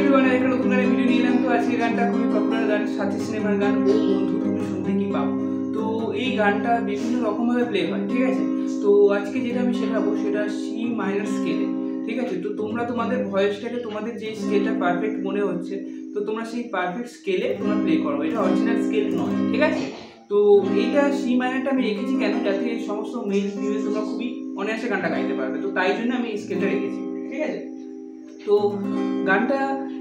Everyone, একটা নতুন গানের ভিডিও নিয়ে এলাম। তো আজকে গানটা খুবই পপুলার গান, সাথী সিনেমার গান ও বন্ধু তুমি শুনতে কি পাও। তো এই গানটা বিভিন্ন রকমভাবে প্লে হয়, ঠিক আছে। তো আজকে যেটা আমি শেখাবো সেটা সি মাইনর স্কেলে, ঠিক আছে। তো তোমরা তোমাদের ভয়েসটাকে তোমাদের যে স্কেলটা পারফেক্ট মনে হচ্ছে, তো তোমরা সেই পারফেক্ট স্কেলে তোমরা প্লে করো। এটা অরিজিনাল স্কেল নয়, ঠিক আছে। তো এইটা সি মাইনারটা আমি রেখেছি কেন, যাতে এই সমস্ত মেল ফিমেল তোমরা খুবই অনায়াসে গানটা গাইতে পারবে। তো তাই জন্য আমি এই স্কেলটা রেখেছি, ঠিক আছে। তো গানটা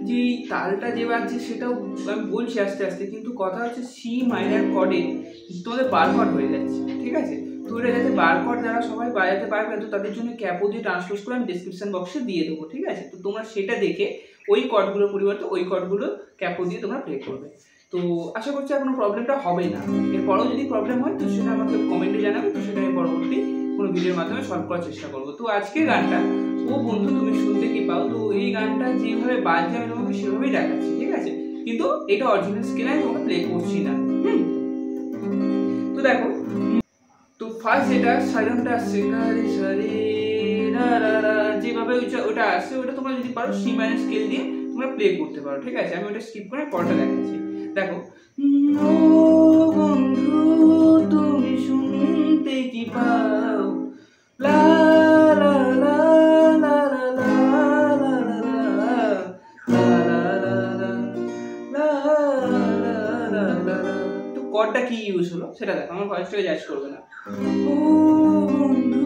যে তালটা যে বাজছে সেটাও আমি বলছি আস্তে আস্তে, কিন্তু কথা হচ্ছে সি মাইনার কর্ডে তোমাদের বার কর্ড হয়ে যাচ্ছে, ঠিক আছে। তো এটা যাতে বার কর্ড যারা সবাই বাজাতে পারবে, তো তাদের জন্য ক্যাপো দিয়ে ট্রান্সপোজ করে আমি ডিসক্রিপশন বক্সে দিয়ে দেবো, ঠিক আছে। তো তোমরা সেটা দেখে ওই কর্ডগুলোর পরিবর্তে ওই কর্ডগুলো ক্যাপো দিয়ে তোমরা প্লে করবে। তো আশা করছি আর কোনো প্রবলেমটা হবে না। এরপরেও যদি প্রবলেম হয় তো সেটা আমাকে কমেন্টে জানাবে, তো সেটা আমি পরবর্তী কোনো ভিডিওর মাধ্যমে সলভ করার চেষ্টা করবো। তো আজকের গানটা ও বন্ধু তুমি শুনতে কি পাও, তো এই গানটা যেভাবে বাজছে আমি তোমাকে সেভাবেই দেখাচ্ছি, ঠিক আছে। কিন্তু এটা অরিজিনাল স্কেলে আমি তোমাকে প্লে করছি না। তো দেখো, তো ফার্স্ট যেটা সাইলেন্টটা আসছে যেভাবে ওটা আসছে, ওটা তোমরা যদি পারো সি মাইনার স্কেল দিয়ে তোমরা প্লে করতে পারো, ঠিক আছে। আমি ওটা স্কিপ করে পরটা দেখাচ্ছি। দেখো, ও বন্ধু তুমি শুনতে কি পাও, লা লা লা লা লা লা লা লা। তো কর্ডটা কি ইউজ হলো সেটা দেখো, আমার ভয়েসটাকে জাজ করবে না। ও বন্ধু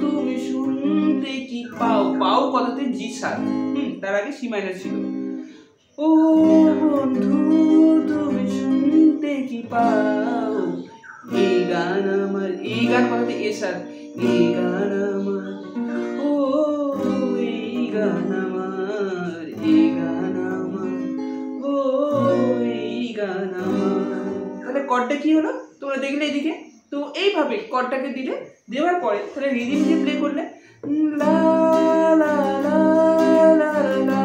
তুমি শুনতে কি পাও, পাও কথাতে জি সার, তার আগে সি মাইনার ছিল। ও বন্ধু তুমি শুনতে কি পাও, এই গান আমার, এই গান কথাতে এ সার, এই গান আমার, ও এই গান আমার, এই গান আমার, ও এই গান আমার। তাহলে কর্ডটা কি হলো তোমরা দেখলে এদিকে। তো এইভাবে কর্ডটাকে দিলে, দেওয়ার পরে তাহলে রিদিম দিয়ে প্লে করলে লা লা লা লা লা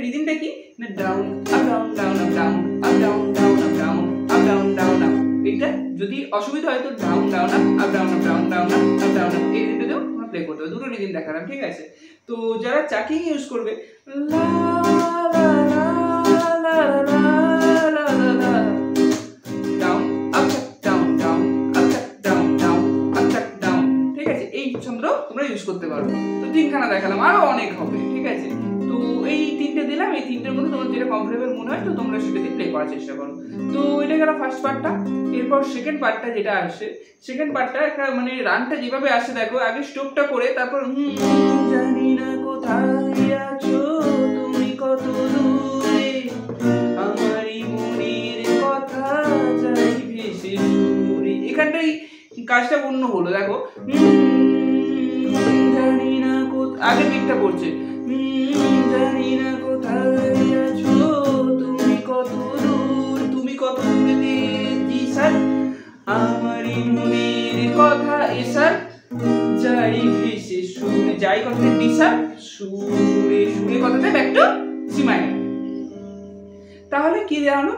রিদিমটা কি না, down up down down up down up down down up down up down down up. এইটা যদি অসুবিধা হয় তো down down up down up down down up down up, এই রিদিমটাও তোমরা প্লে করতে হবে। দুটো রিদিম দেখালাম, ঠিক আছে। তো যারা চাকিং ইউজ করবে লা লা লা লা লা লা লা down up down down up down down up down, ঠিক আছে। এই ছন্দ তোমরা ইউজ করতে পারো। তো তিনখানা দেখালাম, আরো অনেক হবে, ঠিক আছে। তো এই তিনটে দিলাম, এই তিনটের মধ্যে তোমার যেটা কমফোর্টেবল মনে হয় তো তোমরা সেটা দিয়ে প্লে করার চেষ্টা করো। তো এটা গেল ফার্স্ট পার্টটা। এরপর সেকেন্ড পার্টটা যেটা আসছে, সেকেন্ড পার্টটা একটা মানে রানটা যেভাবে আসে দেখো, আগে স্ট্রোকটা করে তারপর জানি না কোথায় আছো তুমি কত দূরে, আমারই মনের কথা যাই ভেসে সুরে, এখানটাই কাজটা অন্য হলো। দেখো, জানি না আগের দিকটা পড়ছে, জানি না কোথায় আছো তুমি কত দূর, তুমি কত দূরে জি স্যার, আমারই মনের কথা এ স্যার যাই ভেসে সুরে, যাই কথাতে ডি স্যার, সুরে সুরে কথাতে ব্যাক টু সি মাইনার। তাহলে কি জানো,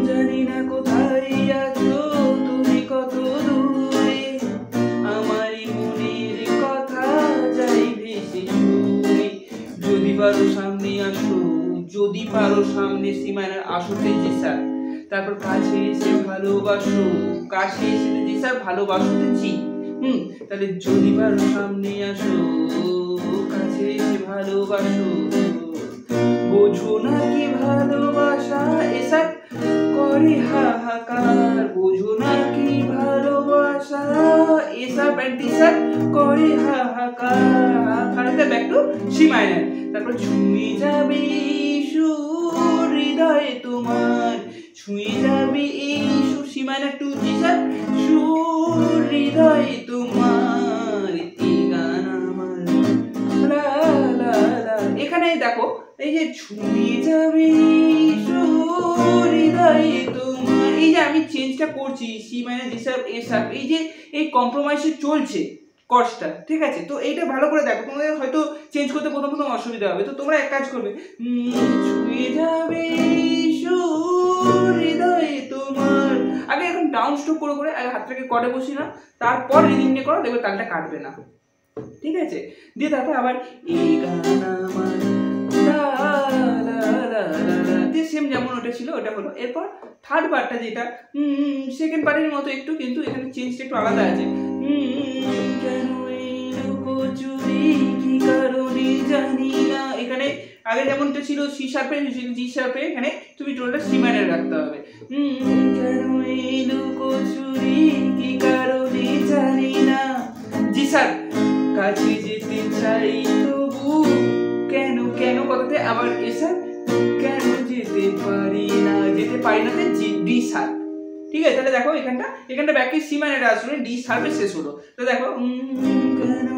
জানি না কোথায় আছো তুমি কত দূরে, আমারই মনের কথা যাই ভেসে সুরে, যদি পারো সামনে আসো, যদি পারো সামনে সি মাইনার আসোতে জি স্যার, তারপর কাছে এসে ভালোবাসো, কাছে এসে জি স্যার ভালোবাসোতে জি, তাহলে যদি পারো সামনে আসো, কাছে এসে ভালোবাসো, বোঝো না কি ভালোবাসা এসব করে হাহাকার, বোঝো না কি ভালোবাসা এসব অ্যান্টিসার করে হাহাকার। ব্যাক টু সি মাইনার, তারপর ছুঁয়ে যাবে সুর হৃদয়ে তোমার, ছুঁয়ে যাবে এই সুর সি মাইনার টু জি স্যার, সুর হৃদয়ে তোমার, এই গান আমার লা লা লা। এখানে দেখো এই যে ছুঁয়ে যাবে সুর হৃদয়ে তোমার, এই যে আমি চেঞ্জটা করছি সি মাইনার জি স্যার এ স্যার, এই যে এই কম্প্রোমাইজে চলছে কর্সটা, ঠিক আছে? তো এইটা ভালো করে দেখো, তোমাদের হয়তো চেঞ্জ করতে প্রথম প্রথম অসুবিধা হবে, তো তোমরা এক কাজ করবে, ছুঁয়ে যাবে সুর হৃদয়ে তোমার, আগে এখন ডাউন স্ট্রোক করে করে আগে হাতটাকে কর্ডে বসি না, তারপর রিদিম নিয়ে করো, দেখবে তালটা কাটবে না, ঠিক আছে? দিয়ে তারপর আবার এই গান আমার লা লা লা লা, দিয়ে সেম যেমন ওটা ছিল ওটা হলো। এরপর থার্ড পার্টটা যেটা সেকেন্ড পার্টের মতো একটু, কিন্তু এখানে চেঞ্জটা একটু আলাদা আছে। কেন এলো চুরি কি কারণে জানি না, এখানে আগে যেমনটা ছিল সি শার্পে জি শার্পে, এখানে তুমি টোনটা সি মাইনার রাখতে হবে। কেন এলো চুরি কি কারণে জানি না, জি স্যার কাছে যেতে চাই তবু কেন কেন কথাতে আবার এসব কেন যেতে পারি না, যেতে পারি না ডি শার্প, ঠিক আছে? তাহলে দেখো এখানটা ব্যাকে সি মাইনারে আসলে ডি শার্পে শেষ হলো। তো দেখো কেন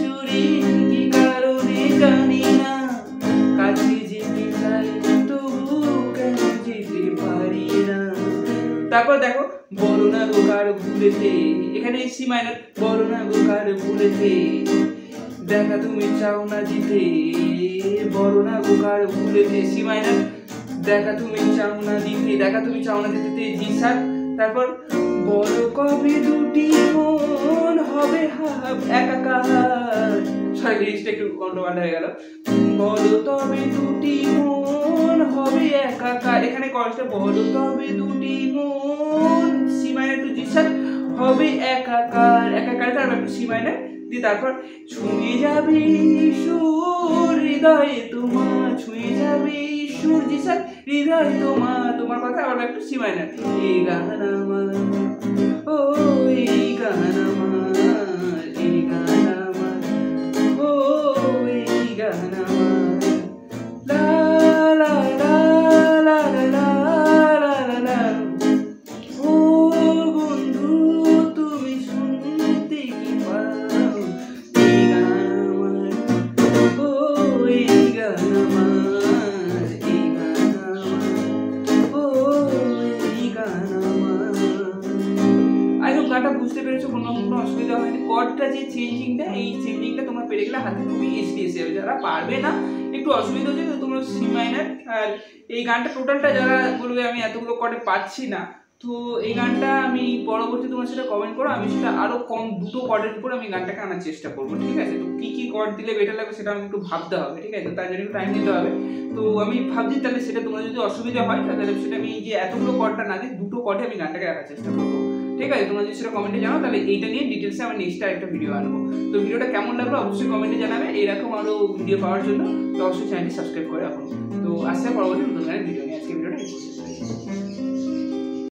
চুরি কি কারণে জানি না, কাছে যেতে চাই তবু কেন যেতে পারি না। তারপর দেখো বলো না গো কার ভুলেতে, এখানে সি মাইনার, বলো না গো কার ভুলেতে, দেখা তুমি চাও না দিতে, বলো না গো কার ভুলেতে সি মাইনার, দেখা তুমি চাও না দিতে, দেখা তুমি চাও না দিতে জি স্যার। তারপর বলো কবে দুটি মন হবে একাকার, সরি লিরিক্সটা একটু গন্ডগোল হয়ে গেল, বলো তবে দুটি মন হবে একাকার, এখানে কষ্টে বলো তবে দুটি মন সি মাইনার টু জি স্যার হবে একাকার, একাকার তারপর একটু সি মাইনার দিয়ে তারপর ছুঁয়ে যাবে সুর হৃদয়ে তোমার, ছুঁয়ে যাবে সুর জি স্যার হৃদয় তোমার, তোমার কথা আবার একটু সি মাইনার, এই গান আমার ও এই গান আমার, এই গান আমার ও এই গান আমার, লা লা লা লা লা লা লা লা, ও বন্ধু তুমি শুনতে কি পাও, এই গান আমার ও এই গান আমার, এই গান আমার ও এই গান আমার। আই হোপ গানটা বুঝতে পেরেছো, কোনো অসুবিধা হয়নি। কর্ডটা যে চেঞ্জিংটা, এই চেঞ্জিংটা তোমরা পেরে গেলে হাতে খুবই ইজি এসে যাবে। যারা পারবে না একটু অসুবিধা হচ্ছে, তো তোমরা সি মাইনার আর এই গানটা টোটালটা যারা বলবে আমি এতগুলো কর্ডে পাচ্ছি না, তো এই গানটা আমি পরবর্তী তোমার সেটা কমেন্ট করো, আমি সেটা আরও কম দুটো কর্ডের উপর আমি গানটাকে আনার চেষ্টা করবো, ঠিক আছে? তো কী কী কর্ড দিলে বেটার লাগবে সেটা আমাকে একটু ভাবতে হবে, ঠিক আছে? তার জন্য একটু টাইম দিতে হবে। তো আমি ভাবছি তাহলে সেটা তোমার যদি অসুবিধা হয় তাহলে সেটা আমি যে এতগুলো কর্ডটা না দিই, দুটো কর্ডে আমি গানটাকে রাখার চেষ্টা করবো, ঠিক আছে? তোমরা যদি সেটা কমেন্টে জানাও তাহলে এইটা নিয়ে ডিটেলসে আমি নেক্সট আরেকটা ভিডিও আনবো। তো ভিডিওটা কেমন লাগলো অবশ্যই কমেন্টে জানাবে, এইরকম আরও ভিডিও পাওয়ার জন্য তো অবশ্যই চ্যানেলটি সাবস্ক্রাইব করে রাখুন। তো আসছে পরবর্তী নতুন গানের ভিডিও নিয়ে, আজকে ভিডিওটা এই পর্যন্ত।